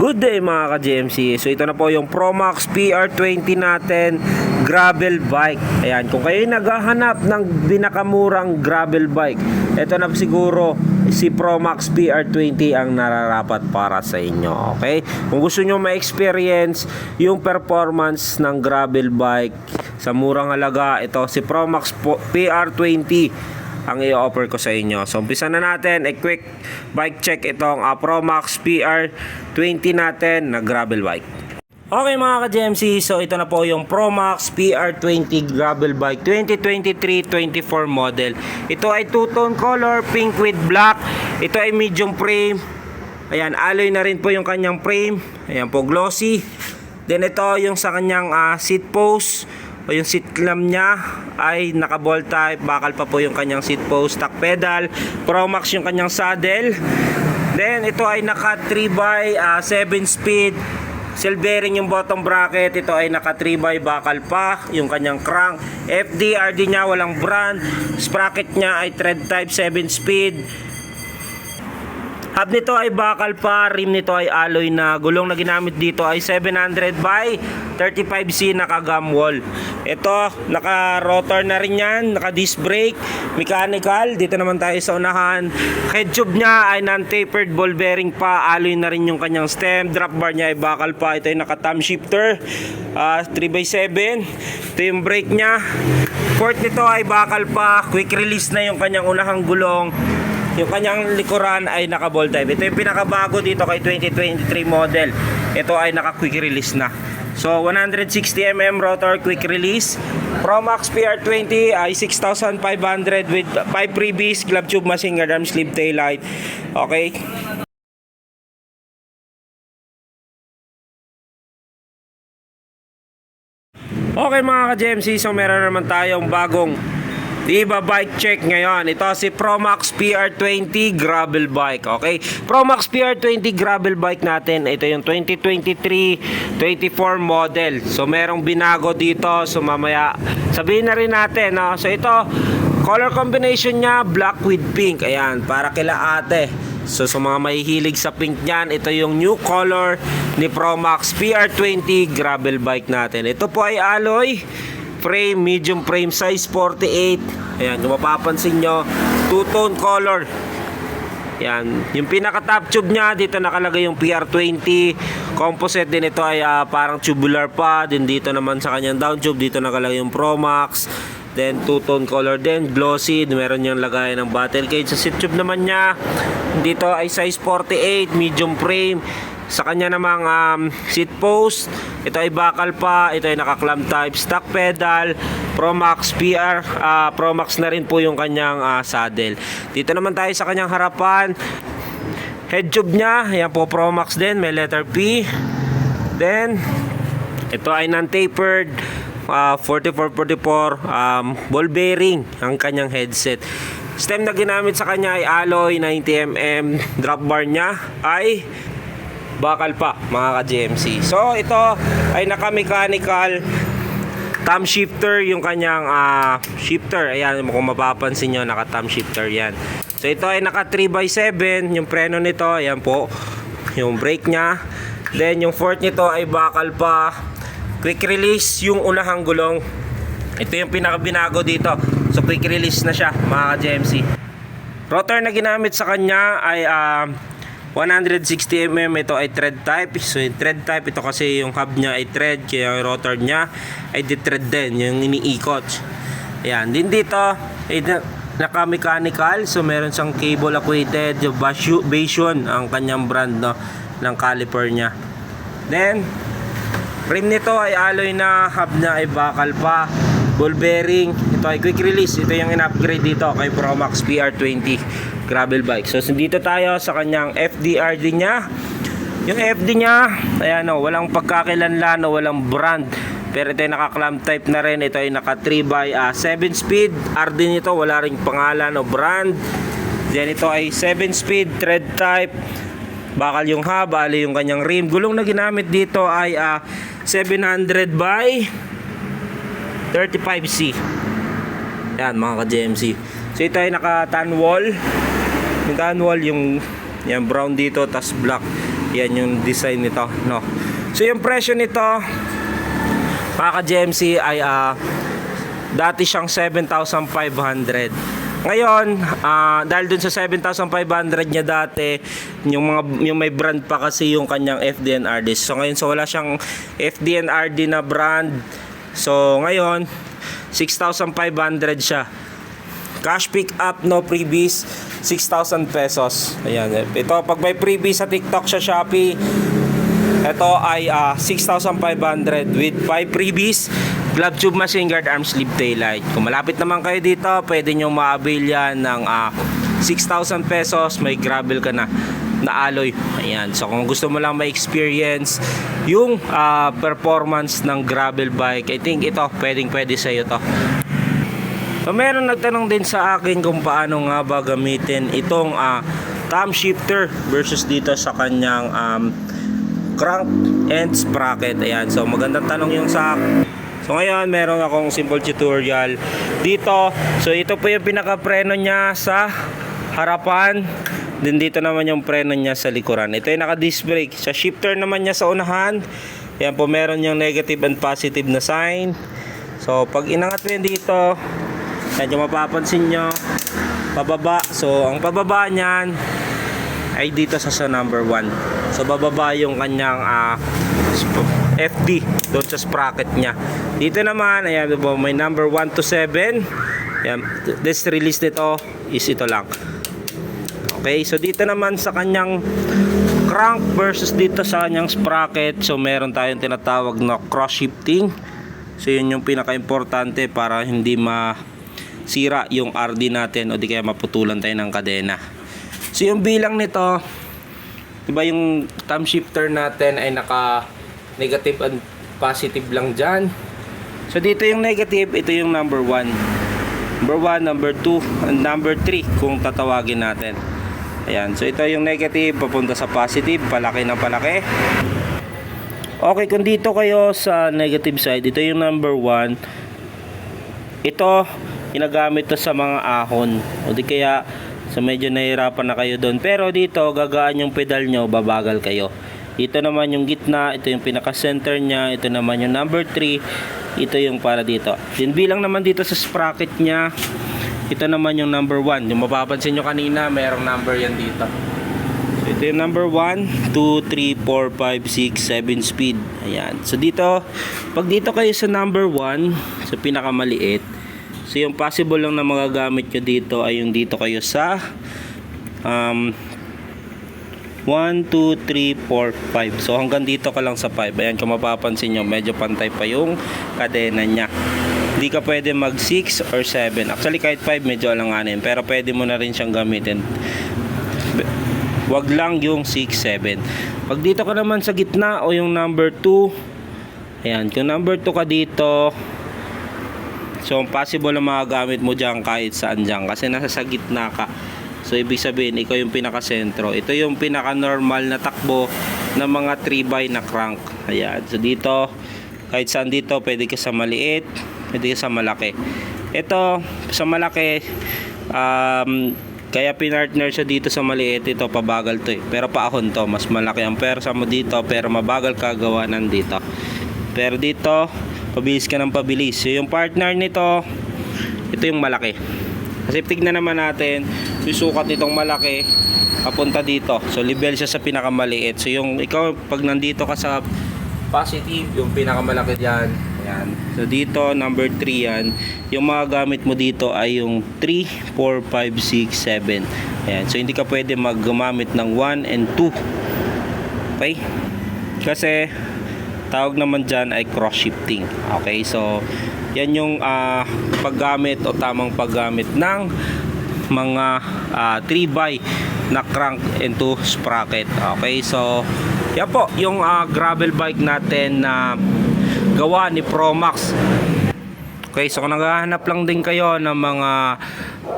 Good day mga ka-GMC. So ito na po yung Promax PR20 natin, gravel bike. Ayan, kung kayo naghahanap ng binakamurang gravel bike, ito na siguro si Promax PR20 ang nararapat para sa inyo. Okay? Kung gusto nyo ma-experience yung performance ng gravel bike sa murang halaga, ito si Promax PR20 ang i-offer ko sa inyo. So umpisa na natin, a quick bike check itong Promax PR20 natin na gravel bike. Okay mga ka-GMC, so ito na po yung Promax PR20 gravel bike 2023-24 model. Ito ay two-tone color, pink with black. Ito ay medium frame. Ayan, alloy na rin po yung kanyang frame. Ayan po, glossy. Then ito yung sa kanyang seat post o yung seat clamp niya ay naka ball type. Bakal pa po yung kanyang seat post, stock pedal. Promax yung kanyang saddle. Then ito ay naka 3x7 speed. Seal bearing yung bottom bracket. Ito ay naka 3x bakal pa yung kanyang crank. FDRD niya walang brand. Sprocket niya ay thread type 7 speed. Hub nito ay bakal pa, rim nito ay alloy na, gulong na ginamit dito ay 700 by 35C naka gum wall. Ito, naka rotor na rin yan, naka disc brake, mechanical. Dito naman tayo sa unahan. Head tube niya ay non-tapered ball bearing pa, alloy na rin yung kanyang stem. Drop bar niya ay bakal pa. Ito ay naka thumb shifter, 3x7. Ito yung brake niya. Port nito ay bakal pa, quick release na yung kanyang unahang gulong. Yung kanyang likuran ay naka ball type. Ito yung pinakabago dito kay 2023 model. Ito ay naka quick release na. So 160mm rotor quick release. Promax PR20 ay 6,500 with 5 freebies, glove tube, machine guard arm, sleeve tail light. Okay. Okay mga ka-GMC, so meron naman tayong bagong Diba bike check ngayon. Ito si Promax PR20 gravel bike. Okay? Promax PR20 gravel bike natin. Ito yung 2023-24 model. So merong binago dito. So mamaya sabihin na rin natin, no? So ito, color combination niya black with pink. Ayan, para kila ate. So sa mga mahihilig sa pink niyan, ito yung new color ni Promax PR20 gravel bike natin. Ito po ay alloy frame, medium frame size 48. Ayan, kung mapapansin nyo, two-tone color. Ayan, yung pinaka top tube nya, dito nakalagay yung PR20. Composite din ito ay parang tubular pa. Then dito naman sa kanyang down tube, dito nakalagay yung Promax. Then two-tone color din, glossy. Meron niyang lagayan ng battle cage. Sa seat tube naman nya, dito ay size 48, medium frame. Sa kanya namang seat post, ito ay bakal pa, ito ay naka-clamp type, stock pedal, Promax PR, Promax na rin po yung kanyang saddle. Dito naman tayo sa kanyang harapan. Head tube niya, ayan po Promax din, may letter P. Then, ito ay non-tapered, 4444 ball bearing ang kanyang headset. Stem na ginamit sa kanya ay alloy 90mm. Drop bar niya ay bakal pa mga ka-GMC. So ito ay naka-mechanical thumb shifter yung kanyang shifter. Ayan, kung mapapansin nyo, naka-thumb shifter yan. So ito ay naka 3x7 yung preno nito. Ayan po yung brake nya. Then yung fourth nito ay bakal pa, quick release yung unahang gulong. Ito yung pinaka-binago dito. So quick release na siya mga ka-GMC. Rotor na ginamit sa kanya ay 160mm. Ito ay thread type. So yung thread type, ito kasi yung hub nya ay thread, kaya yung rotor nya ay di-thread din, yung iniikot. Ayan, din dito ay naka-mechanical. So meron siyang cable acquainted, yung Basion ang kanyang brand, no, ng caliper nya. Then rim nito ay alloy na, hub nya ay bakal pa, ball bearing. Ito ay quick release. Ito yung in-upgrade dito kay Promax PR20 gravel bike. So dito tayo sa kanyang FDRD nya. Yung FD nya, ayan o, walang pagkakilanlan o walang brand. Pero ito ay naka-clamp type na rin. Ito ay naka 3x7 speed. RD nito wala ring pangalan o brand. Then ito ay 7 speed thread type. Bakal yung hub, ali yung kanyang rim. Gulong na ginamit dito ay 700 by 35C. Yan mga ka-GMC. So ito ay naka tan wall. Yung tan wall yung brown dito tas black. Yan yung design nito, no. So yung presyo nito mga ka-GMC ay dati siyang 7,500. Ngayon, dahil dun sa 7,500 niya dati, yung may brand pa kasi yung kanyang FDNR disc. So ngayon, wala siyang FDNRD na brand. So ngayon, 6,500 siya. Cash pick up, no freebies, 6,000 pesos. Ayan. Ito, pag may freebies sa TikTok, sa Shopee, ito ay 6,500 with 5 freebies. Glove tube, machine guard, arm sleeve, taillight. Kung malapit naman kayo dito, pwede nyo ma-avail yan ng 6,000 pesos. May gravel ka na alloy. Ayan. So kung gusto mo lang ma-experience yung performance ng gravel bike, I think ito pwede sa iyo to. So meron nagtanong din sa akin kung paano nga ba gamitin itong thumb shifter versus dito sa kanyang crank and sprocket. Ayan. So magandang tanong yung sa. So ngayon, meron akong simple tutorial dito. So ito po yung pinaka-preno niya sa harapan. Then dito naman yung preno niya sa likuran. Ito yung naka-disc brake. Sa shifter naman niya sa unahan, yan po meron yung negative and positive na sign. So pag inangat mo yun dito, yan yung mapapansin nyo, pababa. So ang pababa niyan ay dito sa number 1. So bababa yung kanyang FD doon sa sprocket niya. Dito naman, ayan po, may number 1 to 7. Ayan, this release nito is ito lang. Okay, so dito naman sa kanyang crank versus dito sa kanyang sprocket, so meron tayong tinatawag na cross shifting. So yun yung pinaka-importante para hindi masira yung RD natin o di kaya maputulan tayo ng kadena. So yung bilang nito, diba yung thumb shifter natin ay naka negative and positive lang dyan. So dito yung negative, ito yung number 1. Number 1, number 2, and number 3 kung tatawagin natin. Ayan, so ito yung negative papunta sa positive, palaki ng palaki. Okay, kung dito kayo sa negative side, ito yung number 1. Ito, ginagamit to sa mga ahon. O di kaya, so medyo nahihirapan na kayo doon. Pero dito, gagaan yung pedal nyo, babagal kayo. Ito naman yung gitna, ito yung pinaka-center niya, ito naman yung number 3, ito yung para dito. Then bilang naman dito sa sprocket niya, ito naman yung number 1. Yung mapapansin nyo kanina, mayroong number yan dito. So ito yung number 1, 2, 3, 4, 5, 6, 7 speed. Ayan. So dito, pag dito kayo sa number 1, sa pinakamaliit, so yung possible lang na magagamit nyo dito ay yung dito kayo sa 1, 2, 3, 4, 5. So hanggang dito ka lang sa 5. Ayan, kung mapapansin nyo, medyo pantay pa yung kadena nya. Hindi ka pwede mag 6 or 7. Actually kahit 5 medyo alanganin, pero pwede mo na rin siyang gamitin. Wag lang yung 6, 7. Pag dito ka naman sa gitna o yung number 2, ayan, kung number 2 ka dito, so possible na magagamit mo dyan kahit saan dyan kasi nasa sa gitna ka. So ibig sabihin, ikaw yung pinaka-sentro. Ito yung pinaka-normal na takbo ng mga 3x na crank. Ayan. So dito, kahit saan dito, pwede ka sa maliit, pwede ka sa malaki. Ito, sa malaki, kaya pinartner siya dito sa maliit. Ito, pabagal to eh. Pero paahon to, mas malaki ang persa mo dito, pero mabagal ka gawa dito. Pero dito, pabilis ka ng pabilis. So yung partner nito, ito yung malaki. Kasi tignan naman natin yung sukat nitong malaki papunta dito. So level siya sa pinakamaliit. So yung ikaw pag nandito ka sa positive, yung pinakamalaki diyan. Ayan. So dito number 3 yan. Yung mga gamit mo dito ay yung 3, 4, 5, 6, 7. Ayan. So hindi ka pwede maggumamit ng 1 and 2. Okay? Kasi tawag naman dyan ay cross shifting. Okay? So yan yung paggamit o tamang paggamit ng mga 3x na crank into sprocket. Okay, so yan po yung gravel bike natin na gawa ni Promax. Okay, so kung naghahanap lang din kayo ng mga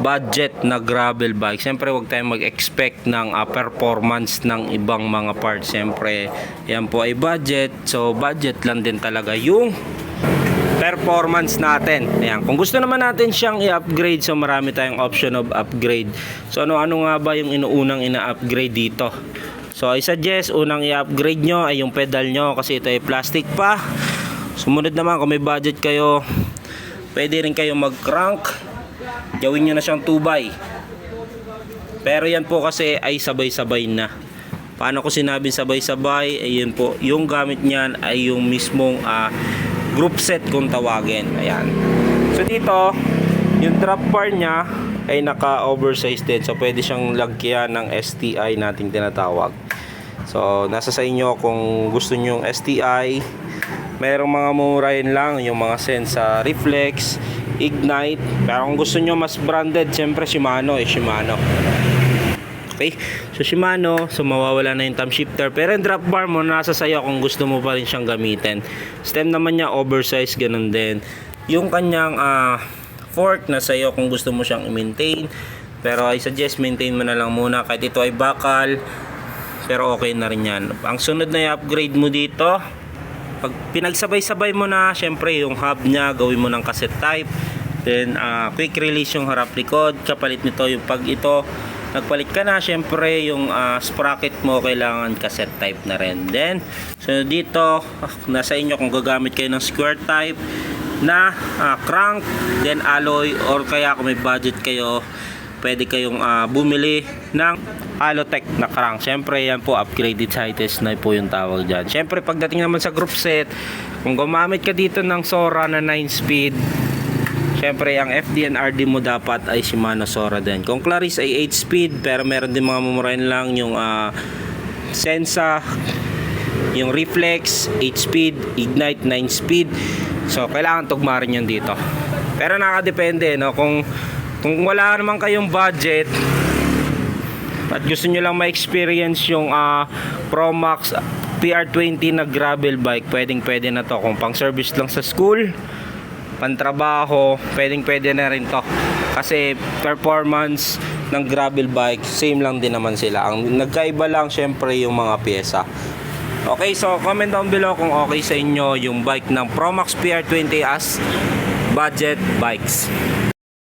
budget na gravel bike, siyempre huwag tayong mag-expect ng performance ng ibang mga parts. Siyempre yan po ay budget, so budget lang din talaga yung performance natin. Ayan. Kung gusto naman natin siyang i-upgrade, so marami tayong option of upgrade. So ano nga ba yung inuunang ina-upgrade dito? So I suggest unang i-upgrade nyo ay yung pedal nyo kasi ito ay plastic pa. Sumunod naman kung may budget kayo, pwede rin kayo mag-crank. Gawin nyo na siyang 2x. Pero yan po kasi ay sabay-sabay na. Paano ko sinabing sabay-sabay? Ayun po, yung gamit niyan ay yung mismong group set kung tawagin. Ayan. So dito, yung drop bar niya ay naka-oversized din. So pwede siyang lagyan ng STI nating tinatawag. So nasa sa inyo kung gusto niyo yung STI. Merong mga mumurahin lang, yung mga Sensa Reflex, Ignite. Pero kung gusto niyo mas branded, syempre Shimano. Okay, so Shimano, so mawawala na yung thumb shifter. Pero yung drop bar mo, nasa sayo kung gusto mo pa rin siyang gamitin. Stem naman niya, oversized, ganun din. Yung kanyang fork, nasa sayo kung gusto mo siyang i-maintain. Pero I suggest maintain mo na lang muna kahit ito ay bakal. Pero okay na rin yan. Ang sunod na i-upgrade mo dito, pag pinagsabay-sabay mo na, syempre yung hub niya, gawin mo ng cassette type. Then quick release yung harap likod. Kapalit nito yung pag ito nagpalit ka na, syempre yung sprocket mo kailangan cassette type na rin. Then so dito nasa inyo kung gagamit kayo ng square type na crank, then alloy, or kaya kung may budget kayo, pwede kayong bumili ng Alotech na crank. Syempre yan po upgraded sightless na po yung tawag dyan. Syempre pagdating naman sa group set, kung gumamit ka dito ng Sora na 9 speed, syempre ang FD and RD mo dapat ay Shimano Sora din. Kung Claris ay 8 speed, pero meron din mga mumurahin lang yung Sensa, yung Reflex 8 speed, Ignite 9 speed. So kailangan tugma rin yan dito. Pero nakadepende, no? Kung wala naman kayong budget at gusto nyo lang ma-experience yung Promax PR20 na gravel bike, pwede na to. Kung pang service lang sa school, pantrabaho, pwede na rin to. Kasi performance ng gravel bike, same lang din naman sila. Ang nagkaiba lang syempre yung mga pyesa. Okay, so comment down below kung okay sa inyo yung bike ng Promax PR20 as budget bikes.